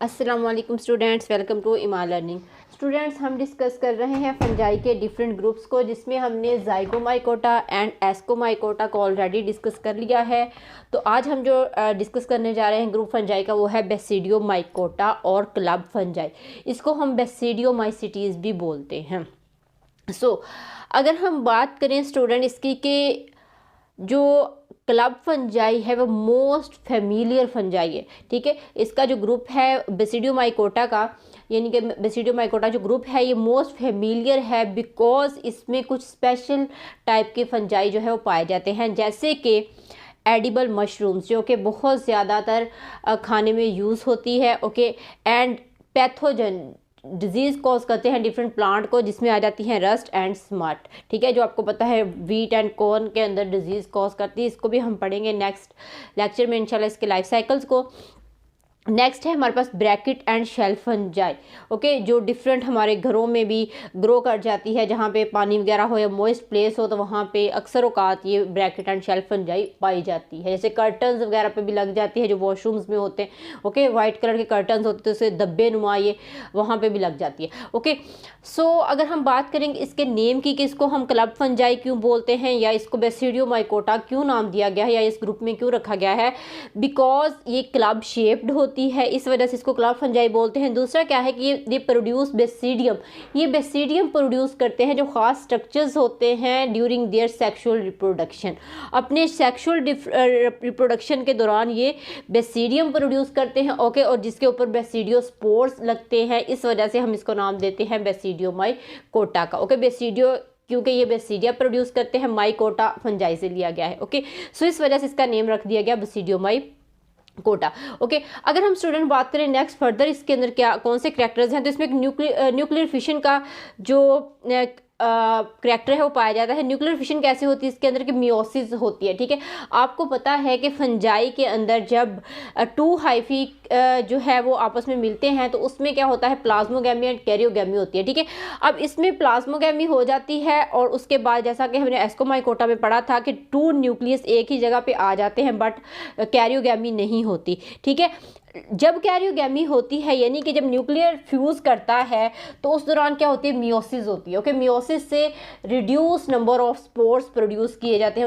अस्सलाम वालेकुम students, welcome to इमा लर्निंग। स्टूडेंट्स, हम डिस्कस कर रहे हैं फंजाई के डिफरेंट ग्रुप्स को, जिसमें हमने ज़ाइगोमाइकोटा एंड एस्कोमाइकोटा को ऑलरेडी डिस्कस कर लिया है। तो आज हम जो डिस्कस करने जा रहे हैं ग्रुप फंजाई का, वो है बेसिडियोमाइकोटा और क्लब फंजाई। इसको हम बेसिडियोमाइसिटीज़ भी बोलते हैं। अगर हम बात करें स्टूडेंट इसकी कि जो क्लब फंजाई है वो मोस्ट फेमिलियर फंजाई है। ठीक है, इसका जो ग्रुप है बेसिडियोमाइकोटा का, यानी कि बेसिडियोमाइकोटा जो ग्रुप है ये मोस्ट फेमिलियर है बिकॉज इसमें कुछ स्पेशल टाइप के फंजाई जो है वो पाए जाते हैं, जैसे कि एडिबल मशरूम्स जो कि बहुत ज़्यादातर खाने में यूज़ होती है। Okay, and pathogen disease cause करते हैं डिफरेंट प्लांट को, जिसमें आ जाती हैं रस्ट एंड स्मट। ठीक है, जो आपको पता है वीट एंड कॉर्न के अंदर डिजीज़ कॉज करती है। इसको भी हम पढ़ेंगे नेक्स्ट लेक्चर में इंशाल्लाह, इसके लाइफ साइकिल्स को। नेक्स्ट है हमारे पास bracket and shelf fungi. Okay, जो डिफरेंट हमारे घरों में भी ग्रो कर जाती है, जहाँ पे पानी वगैरह हो या मॉइस्ट प्लेस हो, तो वहाँ पे अक्सर औकात ये ब्रैकेट एंड शेल फंजाई पाई जाती है। जैसे कर्टन्स वगैरह पे भी लग जाती है, जो वॉशरूम्स में होते हैं। ओके, वाइट कलर के कर्टन्स होते हैं, तो उसे धब्बे नुमा ये वहाँ पर भी लग जाती है। ओके, अगर हम बात करेंगे इसके नेम की कि इसको हम क्लब फंजाई क्यों बोलते हैं, या इसको बेसिडियोमाइकोटा क्यों नाम दिया गया है, या इस ग्रुप में क्यों रखा गया है, बिकॉज ये क्लब शेप्ड होती है, इस वजह से इसको क्लब फंजाई बोलते हैं। दूसरा क्या है कि ये प्रोड्यूस बेसिडियम, ये बेसिडियम प्रोड्यूस करते हैं, जो खास स्ट्रक्चर्स होते हैं ड्यूरिंग देयर सेक्सुअल रिप्रोडक्शन। अपने सेक्सुअल रिप्रोडक्शन के दौरान ये बेसिडियम प्रोड्यूस करते हैं। ओके, और जिसके ऊपर बेसिडियोस्पोर्स लगते हैं, इस वजह से हम इसको नाम देते हैं बेसिडियोमाइकोटा का। ओके, बेसिडियो क्योंकि ये बेसिडिया प्रोड्यूस करते हैं, माइकोटा फंजाई से लिया गया है। ओके, इस वजह से इसका नेम रख दिया गया बेसिडियोमाइकोटा। ओके, अगर हम स्टूडेंट बात करें नेक्स्ट फर्दर इसके अंदर क्या कौन से करैक्टर्स हैं, तो इसमें न्यूक्लियर फिशन का जो करैक्टर है वो पाया जाता है। न्यूक्लियर फिशन कैसे होती है, इसके अंदर की मियोसिस होती है। ठीक है, आपको पता है कि फंजाई के अंदर जब टू हाइफी जो है वो आपस में मिलते हैं, तो उसमें क्या होता है, प्लाज्मोगैमी एंड कैरियोगैमी होती है। ठीक है, अब इसमें प्लाज्मोगैमी हो जाती है, और उसके बाद जैसा कि हमने एस्कोमाइकोटा में पढ़ा था कि टू न्यूक्लियस एक ही जगह पे आ जाते हैं, बट कैरियोगैमी नहीं होती। ठीक है, जब कैरियोगैमी होती है, यानी कि जब न्यूक्लियर फ्यूज करता है, तो उस दौरान क्या होती है, मियोसिस होती है। ओके, मियोसिस से reduce number of spores produce किए जाते हैं,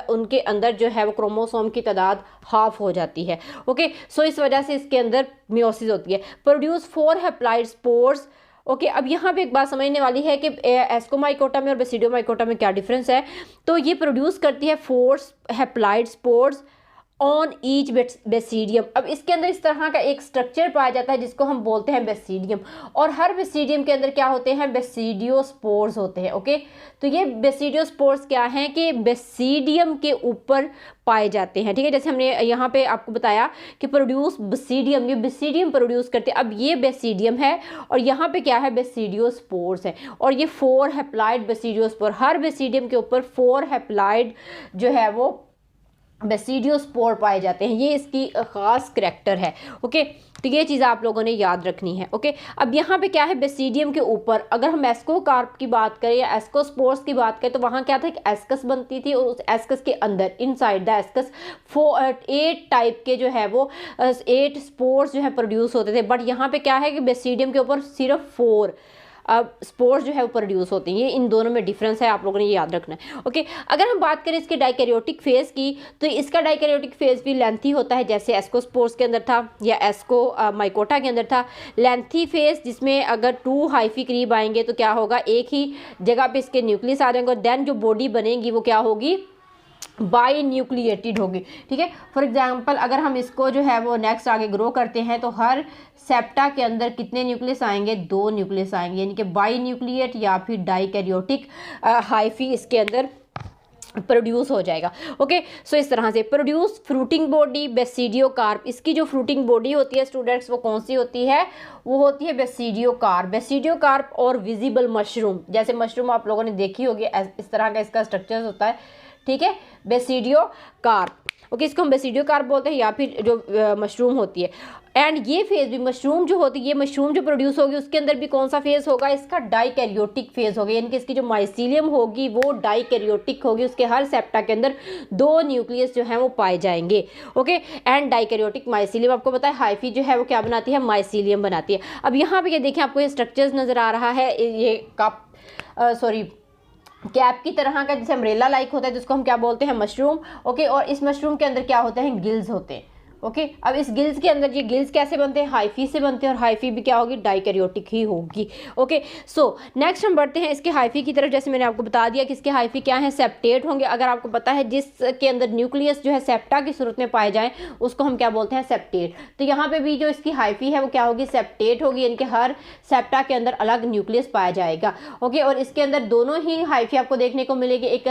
उनके अंदर जो है वो क्रोमोसोम की तादाद हाफ हो जाती है। ओके, इस वजह से इसके अंदर मियोसिस होती है। Produce 4 haploid spores. ओके, अब यहाँ पे एक बात समझने वाली है कि एस्कोमाइकोटा में और बेसिडियोमाइकोटा में क्या डिफरेंस है। तो ये प्रोड्यूस करती है 4 haploid spores on each basidium. अब इसके अंदर इस तरह का एक स्ट्रक्चर पाया जाता है जिसको हम बोलते हैं बेसिडियम, और हर बेसिडियम के अंदर क्या होते हैं, बेसिडियोस्पोर्स होते हैं। ओके, तो ये बेसिडियोस्पोर्स क्या हैं कि बेसिडियम के ऊपर पाए जाते हैं। ठीक है, जैसे हमने यहाँ पे आपको बताया कि प्रोड्यूस बेसिडियम, ये बेसिडियम प्रोड्यूस करते हैं। अब ये बेसिडियम है और यहाँ पे क्या है, बेसिडियोस्पोर्स है, और ये 4 हैप्लॉइड बेसिडियोस्पोर, हर बेसिडियम के ऊपर 4 हैप्लॉइड जो है वो बेसिडियोस्पोर पाए जाते हैं। ये इसकी ख़ास करैक्टर है। ओके, तो ये चीज़ आप लोगों ने याद रखनी है। ओके, अब यहाँ पे क्या है, बेसिडियम के ऊपर अगर हम एस्कोकार्प की बात करें या एस्कोस्पोर्स की बात करें, तो वहाँ क्या था, एक एस्कस बनती थी, और उस एस्कस के अंदर इनसाइड द एस्कस 8 टाइप के जो है वो 8 स्पोर्स जो है प्रोड्यूस होते थे। बट यहाँ पे क्या है कि बेसिडियम के ऊपर सिर्फ 4 स्पोर्स जो है वो प्रोड्यूस होते हैं। ये इन दोनों में डिफरेंस है, आप लोगों ने ये याद रखना है। ओके, अगर हम बात करें इसके डाइकैरियोटिक फेज की, तो इसका डाइकैरियोटिक फेज भी लेंथी होता है, जैसे एस्कोस्पोर्स के अंदर था या एस्कोमाइकोटा के अंदर था। लेंथी फेज जिसमें अगर 2 हाइफी करीब आएंगे तो क्या होगा, एक ही जगह पे इसके न्यूक्लियस आ जाएंगे, और देन जो बॉडी बनेगी वो क्या होगी, बाई न्यूक्लिएटेड होगी। ठीक है, फॉर एग्जांपल अगर हम इसको जो है वो नेक्स्ट आगे ग्रो करते हैं, तो हर सेप्टा के अंदर कितने न्यूक्लियस आएंगे, 2 न्यूक्लियस आएंगे, यानी कि बाई न्यूक्लिएट या फिर डाइकैरियोटिक हाइफी इसके अंदर प्रोड्यूस हो जाएगा। ओके, इस तरह से प्रोड्यूस फ्रूटिंग बॉडी बेसिडियोकार्प। इसकी जो फ्रूटिंग बॉडी होती है स्टूडेंट्स, वो कौन सी होती है, वो होती है बेसिडियोकार्प। बेसिडियोकार्प और विजिबल मशरूम, जैसे मशरूम आप लोगों ने देखी होगी, इस तरह का इसका स्ट्रक्चर होता है। ठीक है, बेसिडियोकार्प। ओके, इसको हम बेसिडियोकार्प बोलते हैं, या फिर जो मशरूम होती है। एंड ये फेज भी मशरूम जो होती है, ये मशरूम जो प्रोड्यूस होगी उसके अंदर भी कौन सा फेज होगा, इसका डाइकैरियोटिक फेज होगा, यानी कि इसकी जो माइसीलियम होगी वो डाइकैरियोटिक होगी, उसके हर सेप्टा के अंदर 2 न्यूक्लियस जो है वो पाए जाएंगे। ओके, एंड डाइकैरियोटिक माइसीलियम आपको पता है हाइफी जो है वो क्या बनाती है, माइसीलियम बनाती है। अब यहाँ पे ये देखें आपको ये स्ट्रक्चर्स नजर आ रहा है, ये कप कैप की तरह का, जैसे अम्ब्रेला लाइक होता है जिसको हम क्या बोलते हैं, मशरूम। ओके, और इस मशरूम के अंदर क्या होते हैं, गिल्स होते हैं। ओके, अब इस गिल्स के अंदर, ये गिल्स कैसे बनते हैं, हाइफी से बनते हैं, और हाइफी भी क्या होगी, डाइकैरियोटिक ही होगी। ओके, सो नेक्स्ट हम बढ़ते हैं इसके हाइफी की तरफ। जैसे मैंने आपको बता दिया कि इसके हाइफी क्या है, सेप्टेट होंगे। अगर आपको पता है जिसके अंदर न्यूक्लियस जो है सेप्टा की सूरत में पाए जाए उसको हम क्या बोलते हैं, सेप्टेट। तो यहाँ पे भी जो इसकी हाइफी है वो क्या होगी, सेप्टेट होगी, यानी कि हर सेप्टा के अंदर अलग न्यूक्लियस पाया जाएगा। ओके, और इसके अंदर दोनों ही हाइफी आपको देखने को मिलेगी, एक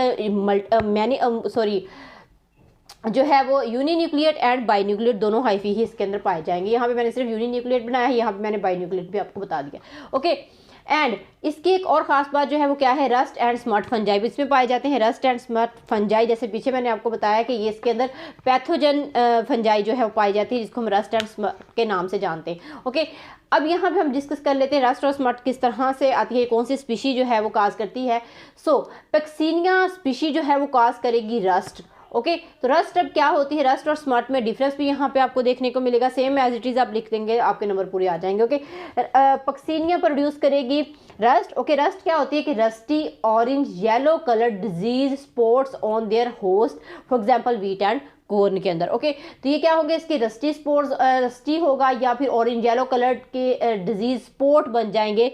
जो है वो यूनिन्यूक्लिएट एंड बाइन्यूक्लिएट दोनों हाइफी ही इसके अंदर पाए जाएंगे। यहाँ पे मैंने सिर्फ यूनिन्यूक्लिएट बनाया है, यहाँ पे मैंने बाइन्यूक्लिएट भी आपको बता दिया। ओके, एंड इसकी एक और ख़ास बात जो है वो क्या है, रस्ट एंड स्मट फंजाई इसमें पाए जाते हैं। रस्ट एंड स्मट फंजाई, जैसे पीछे मैंने आपको बताया कि ये इसके अंदर पैथोजन फंजाई जो है वो पाई जाती है, जिसको हम रस्ट एंड स्मट के नाम से जानते हैं। ओके, अब यहाँ पे हम डिस्कस कर लेते हैं रस्ट और स्मट किस तरह से आती है, कौन सी स्पीशी जो है वो काज करती है। सो पैक्सीनिया स्पीशी जो है वो काज करेगी रस्ट। ओके, तो रस्ट अब क्या होती है, रस्ट और स्मट में डिफरेंस भी यहाँ पे आपको देखने को मिलेगा, सेम एज इट इज आप लिख देंगे आपके नंबर पूरे आ जाएंगे। ओके, पैक्सीनिया प्रोड्यूस करेगी रस्ट। ओके, रस्ट क्या होती है कि rusty orange yellow colour disease spots on their host, for example wheat and corn के अंदर। ओके, तो ये क्या होंगे, इसके रस्टी स्पोर्स, रस्टी होगा या फिर ऑरेंज येलो कलर के डिजीज स्पॉट बन जाएंगे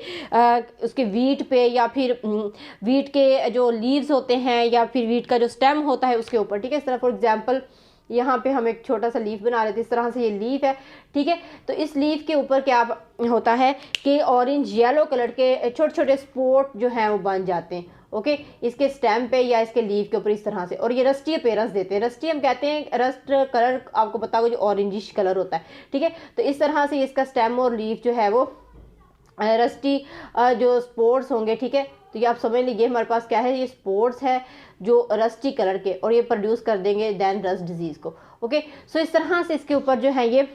उसके व्हीट पे, या फिर व्हीट के जो लीव्स होते हैं या फिर व्हीट का जो स्टेम होता है उसके ऊपर। ठीक है, इस तरह फॉर एग्जांपल यहाँ पे हम एक छोटा सा लीफ बना रहे थे, इस तरह से ये लीफ है। ठीक है, तो इस लीफ के ऊपर क्या होता है कि ऑरेंज येलो कलर के छोटे छोटे स्पॉट जो हैं वो बन जाते हैं। ओके, इसके स्टेम पे या इसके लीफ के ऊपर इस तरह से, और ये रस्टी अपीयरेंस देते हैं। रस्टी हम कहते हैं, रस्ट कलर आपको पता होगा जो ऑरेंजिश कलर होता है। ठीक है, तो इस तरह से इसका स्टेम और लीफ जो है वो रस्टी जो स्पोर्ट्स होंगे। ठीक है, तो ये आप समझ लीजिए हमारे पास क्या है, ये स्पोर्ट्स है जो रस्टी कलर के, और ये प्रोड्यूस कर देंगे दैन रस्ट डिजीज को। ओके, सो इस तरह से इसके ऊपर जो है ये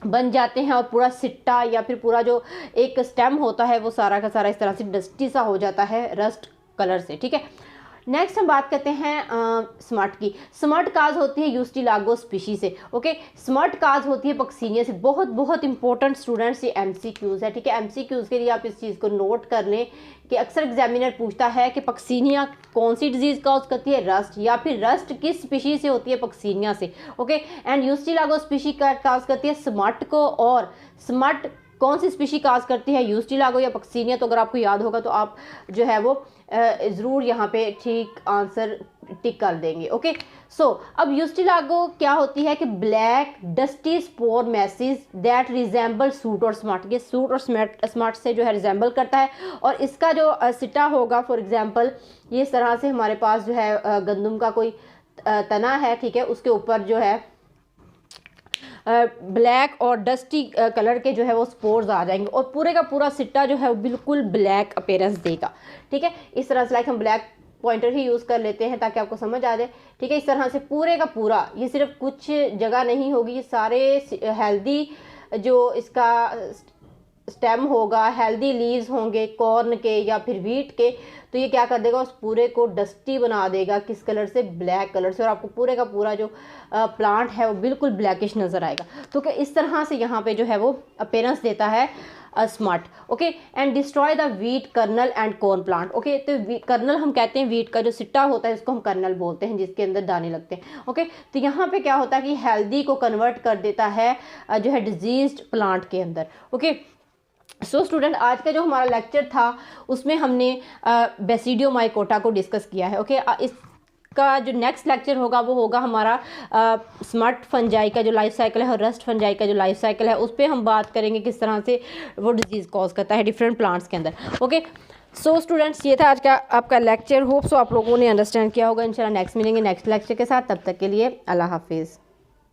बन जाते हैं, और पूरा सिट्टा या फिर पूरा जो एक स्टेम होता है वो सारा का सारा इस तरह से डस्टी सा हो जाता है रस्ट कलर से। ठीक है, नेक्स्ट हम बात करते हैं स्मट की। स्मट काज होती है यूस्टिलागो स्पीशी से। ओके, स्मट काज होती है पक्सीनिया से। बहुत बहुत इंपॉर्टेंट स्टूडेंट्स ये एमसीक्यूज है। ठीक है, एमसीक्यूज के लिए आप इस चीज़ को नोट कर लें कि अक्सर एग्जामिनर पूछता है कि पक्सीनिया कौन सी डिजीज काज करती है, रस्ट, या फिर रस्ट किस स्पीशी से होती है, पक्सीनिया से। ओके, एंड यूस्टिलागो स्पीशी का काज करती है स्मट को, और स्मट कौन सी स्पीशी काज करती है, यूस्टिलागो या पक्सीनिया। तो अगर आपको याद होगा तो आप जो है वो ज़रूर यहाँ पे ठीक आंसर टिक कर देंगे। ओके, सो अब यूस्टिलागो क्या होती है कि black dusty spore message that resemble suit और स्मट। ये सूट और स्मट से जो है रिजेंबल करता है, और इसका जो सिटा होगा फॉर एग्जांपल ये इस तरह से हमारे पास जो है गंदम का कोई तना है। ठीक है, उसके ऊपर जो है ब्लैक और डस्टी कलर के जो है वो स्पोर्स आ जाएंगे, और पूरे का पूरा सिट्टा जो है वो बिल्कुल ब्लैक अपीयरेंस देगा। ठीक है, इस तरह से लाइक हम ब्लैक पॉइंटर ही यूज़ कर लेते हैं ताकि आपको समझ आ जाए। ठीक है, इस तरह से पूरे का पूरा, ये सिर्फ कुछ जगह नहीं होगी, ये सारे हेल्दी जो इसका स्टेम होगा, हेल्दी लीव्स होंगे कॉर्न के या फिर व्हीट के, तो ये क्या कर देगा, उस पूरे को डस्टी बना देगा। किस कलर से, ब्लैक कलर से, और आपको पूरे का पूरा जो प्लांट है वो बिल्कुल ब्लैकिश नज़र आएगा। तो क्या इस तरह से यहाँ पे जो है वो अपीयरेंस देता है smut. Okay, and destroy the wheat kernel and corn plant. Okay, तो कर्नल हम कहते हैं व्हीट का जो सिट्टा होता है इसको हम कर्नल बोलते हैं, जिसके अंदर दाने लगते हैं। ओके, तो यहाँ पे क्या होता है कि हेल्दी को कन्वर्ट कर देता है जो है डिजीज्ड प्लांट के अंदर। ओके, सो स्टूडेंट, आज का जो हमारा लेक्चर था उसमें हमने बेसिडियोमाइकोटा को डिस्कस किया है। ओके, इसका जो नेक्स्ट लेक्चर होगा वो होगा हमारा स्मट फंजाई का जो लाइफ साइकिल है और रस्ट फंजाई का जो लाइफ साइकिल है, उस पर हम बात करेंगे किस तरह से वो डिजीज़ कॉज करता है डिफरेंट प्लांट्स के अंदर। ओके, सो स्टूडेंट्स, ये था आज का आपका लेक्चर। होप सो आप लोगों ने अंडरस्टैंड किया होगा। इंशाल्लाह नेक्स्ट मिलेंगे नेक्स्ट लेक्चर के साथ, तब तक के लिए अल्लाह हाफिज़।